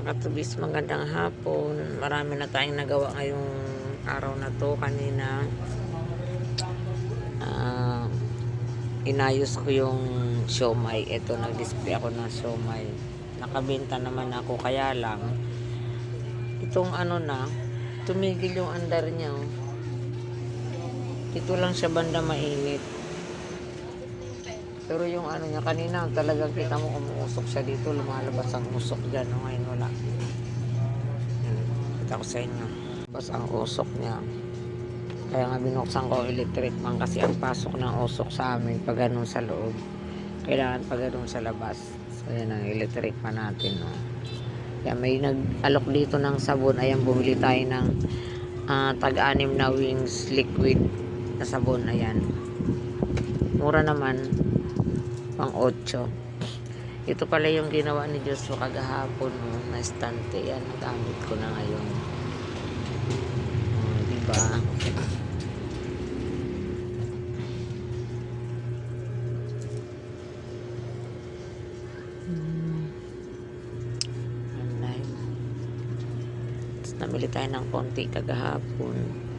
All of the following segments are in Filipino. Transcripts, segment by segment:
katubis, magandang hapon. Marami na tayong nagawa ngayong araw na to. Kanina inayos ko yung siomay. Ito, nag-display ako ng siomay. Nakabenta naman ako, kaya lang itong tumigil yung andar niya. Ito lang siya banda mainit. Pero yung niya kanina, talagang kita mo umuusok siya dito, lumalabas ang usok dyan. Ngayon wala. Kita ko sa inyo. Tapos ang usok niya. Kaya nga binuksan ko electric man kasi ang pasok ng usok sa amin pag ganun sa loob. Kailangan pag ganun sa labas. So yan ang electric pa natin. No? Kaya may nag-alok dito ng sabon. Ayan, bumili tayo ng tag-anim na wings liquid na sabon. Ayan. Mura naman. Pang 8. Ito pala yung ginawa ni Joshua kagahapon, na estante. Yan, nagamit ko na ngayon. Diba? Tapos namili tayo ng konti kagahapon.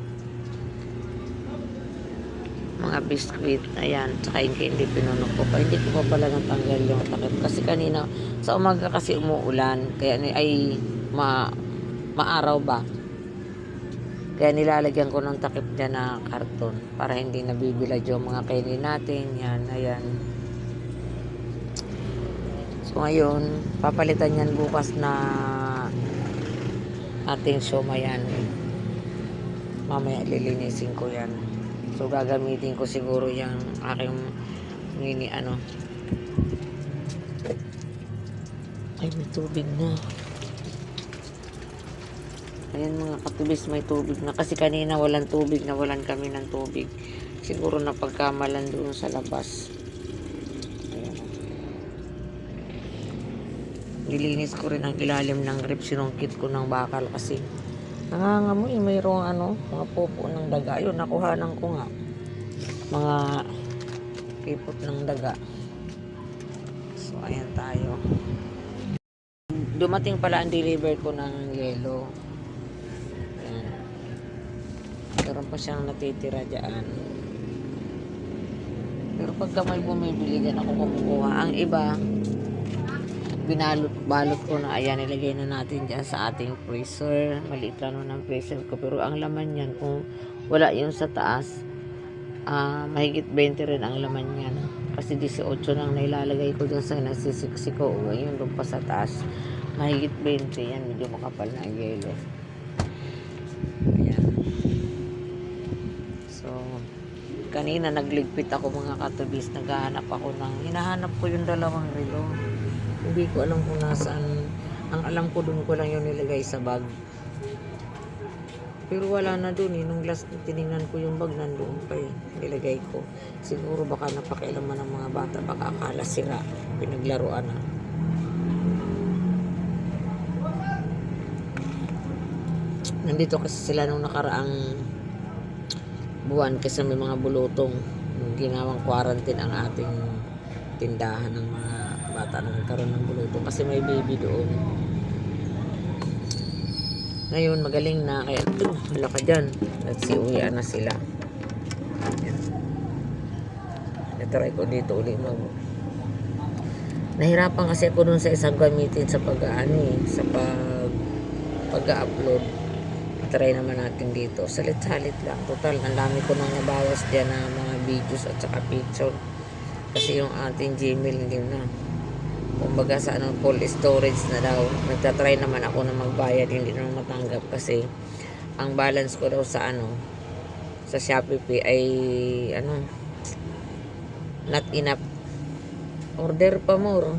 Mga biscuit, ayan, tsaka yung candy pinunok ko pa. Hindi ko pa pala natanggal yung takip kasi kanina sa umaga kasi umuulan, kaya maaraw ba, kaya nilalagyan ko ng takip dyan na karton para hindi nabibilad yung mga candy natin. Yan, ayan. So ngayon papalitan yan bukas na ating siomay. Mamaya lilinisin ko yan. So gagamitin ko siguro yung aking mini Ay, may tubig na. Ayan mga katubis, may tubig na. Kasi kanina walang tubig, nawalan kami ng tubig. Siguro na pagkamalan doon sa labas. Ayan. Nilinis ko rin ang ilalim ng rib. Sinungkit ko ng bakal kasi nangangamoy, mayroong mga pupo ng daga. Yun, nakuhanan ko nga mga kipot ng daga. So ayan tayo. Dumating pala ang deliver ko ng yelo. Ayan. Meron pa siyang natitira dyan. Pero pagka may bumibili dyan, ako kumukuha. Ang iba balot ko na, ayan, nilagay na natin dyan sa ating freezer. Maliit lang ng freezer ko, pero ang laman yan, kung wala yung sa taas, mahigit 20 rin ang laman yan, kasi 18 lang nailalagay ko dyan sa nasisiksi ko. Yung doon pa sa taas, mahigit 20 yan, medyo makapal na yelo. Ayan. So kanina nagligpit ako mga katubis, hinahanap ko yung dalawang relo. Hindi ko alam kung nasaan. Ang alam ko, doon ko lang yung nilagay sa bag. Pero wala na doon Nung last tinignan ko yung bag, nandoon pa nilagay ko. Siguro baka napakialaman ng mga bata. Baka akala sira. Pinaglaruan na. Nandito kasi sila nung nakaraang buwan kasi may mga bulutong. Nung ginawang quarantine ang ating tindahan ng mga bata na nagkaroon ng bulutong kasi may baby doon. Ngayon magaling na, kaya hala ka dyan, let's see, uwian na sila. Natry ko dito ulit nahirapan kasi ako dun sa isang gamitin sa sa pag-upload. Try naman natin dito, salit-salit lang. Total, ang dami ko nang nabawas dyan na mga videos at saka picture kasi yung ating Gmail hindi na, kumbaga sa full storage na daw. Nagtatry naman ako na magbayad, hindi naman matanggap kasi ang balance ko daw sa sa Shopee Pay ay not enough. Order pa more,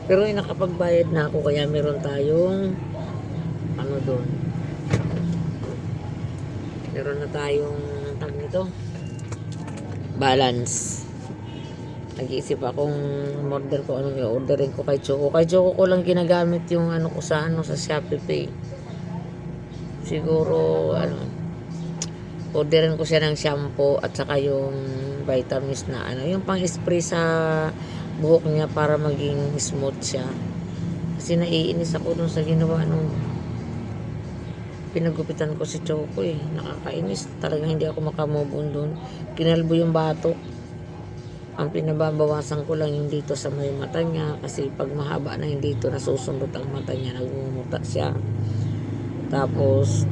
pero nakapagbayad na ako, kaya meron tayong doon, meron na tayong tag nito, balance. Nag-iisip akong order ko anong i-orderin ko kay Choco. Kay Choco ko lang ginagamit yung ko sa sa Shopee Pay. Siguro orderin ko siya ng shampoo at saka yung vitamins na yung pang-spray sa buhok niya para maging smooth siya. Kasi naiinis ako dun sa ginawa nung pinagupitan ko si Choco eh. Nakakainis. Talagang hindi ako makamove on dun. Kinalbo yung batok. Ang pinababawasan ko lang yung dito sa may mata niya. Kasi pag mahaba na yung dito, nasusundot ang mata niya. Nagmumuta siya. Tapos,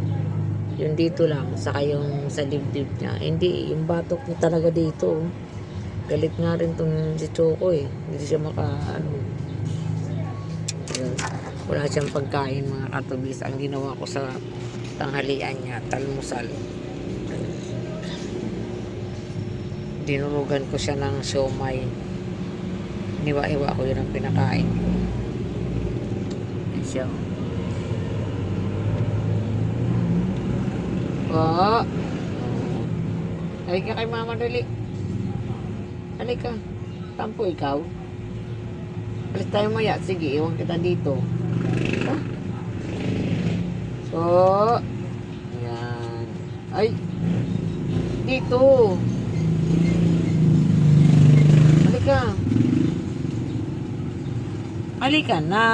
yung dito lang. Saka yung sa dibdib niya. Hindi, yung batok niya talaga dito. Galit nga rin tong si Choco eh. Hindi siya wala siyang pagkain mga katubis. Ang ginawa ko sa tanghalian niya, talmusal. Dinurugan ko siya ng siomay. Niwa-iwa ko yun ang pinakain ko. Yan siya. Oo. Halika kay mama dali. Halika. Tampo ikaw. Alis tayo maya. Sige, iwan kita dito. So, yan. Ay, dito. Halika. Halika na.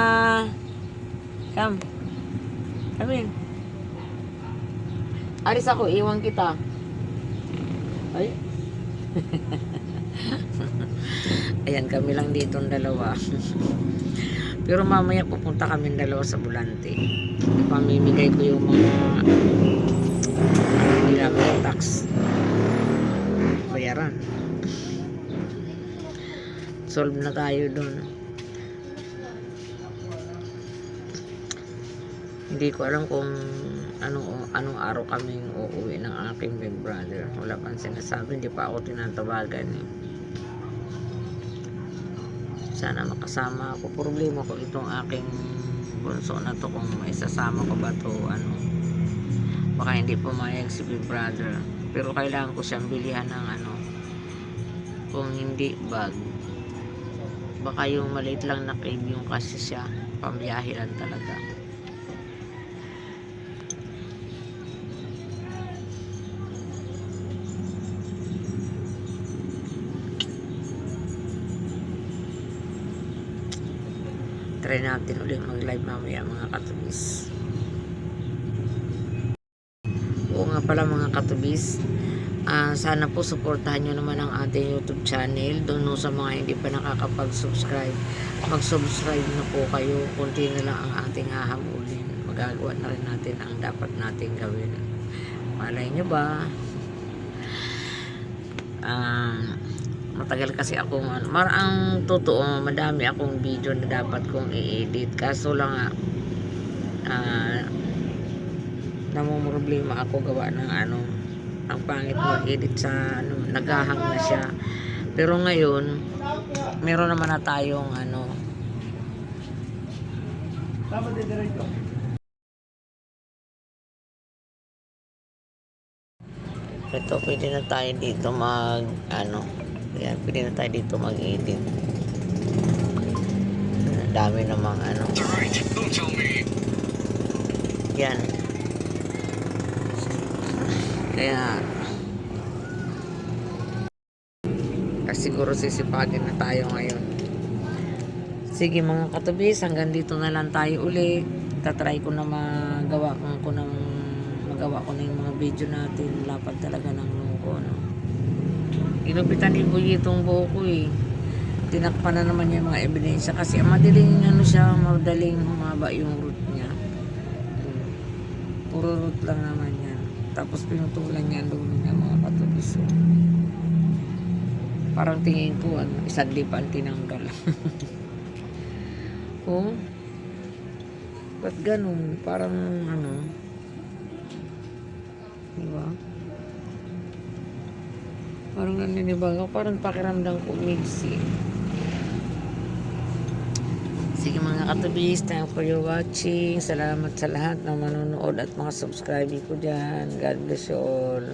Come. Come in. Alis ako, iwan kita. Ay. Ayan, kami lang dito ang dalawa. Pero mamaya pupunta kami dalawa sa Bulante. Pamimigay ko yung mga nilamang tax. Bayaran. Solve na tayo dun. Hindi ko alam kung anong araw kaming uuwi ng aking big brother. Wala pang sinasabi, hindi pa ako tinatawagan eh. Sana makasama ako. Problema ko itong aking bunso na to, kung maisasama ko ba to, baka hindi pumayag si big brother. Pero kailangan ko siyang bilihan ng kung hindi bag, baka yung maliit lang na crib yung kasi siya, pambiyahe lang talaga. Try natin ulit mag live mamaya mga katubis. Oo nga pala mga katubis, sana po suportahan nyo naman ang ating YouTube channel. Doon sa mga hindi pa nakakapag-subscribe, mag-subscribe na po kayo. Kunti na lang ang ating hahamulin. Magagawa na rin natin ang dapat natin gawin. Malay nyo ba? Matagal kasi akong ang totoo, madami akong video na dapat kong i-edit, kaso lang namumroblema ako gawa ng ang pangit mag-edit sa naghahang na siya. Pero ngayon meron naman na tayong ito, pwede na tayo dito yan, pwede na tayo dito mag-edit. Dami namang yan, kaya siguro sisipagin na tayo ngayon. Sige mga katubis, hanggang dito na lang tayo uli. Tatry ko na magawa ko na yung mga video natin. Lapad talaga ng lungko, inupitan ni Boy itong buho ko eh. Tinakpan na naman yung mga ebidensya kasi madaling madaling humaba yung root niya. Puro root lang naman yan. Tapos pinutulan niya ang dulo niya mga katubis. Parang tingin ko isang lipan tinanggal. Oh, ba't ganun? Parang diba? Parang naninibaga, parang pakiramdam ko mixi. Sige mga katubis, thank for your watching. Salamat sa lahat na manonood at mga subscribe ko dyan. God bless you all.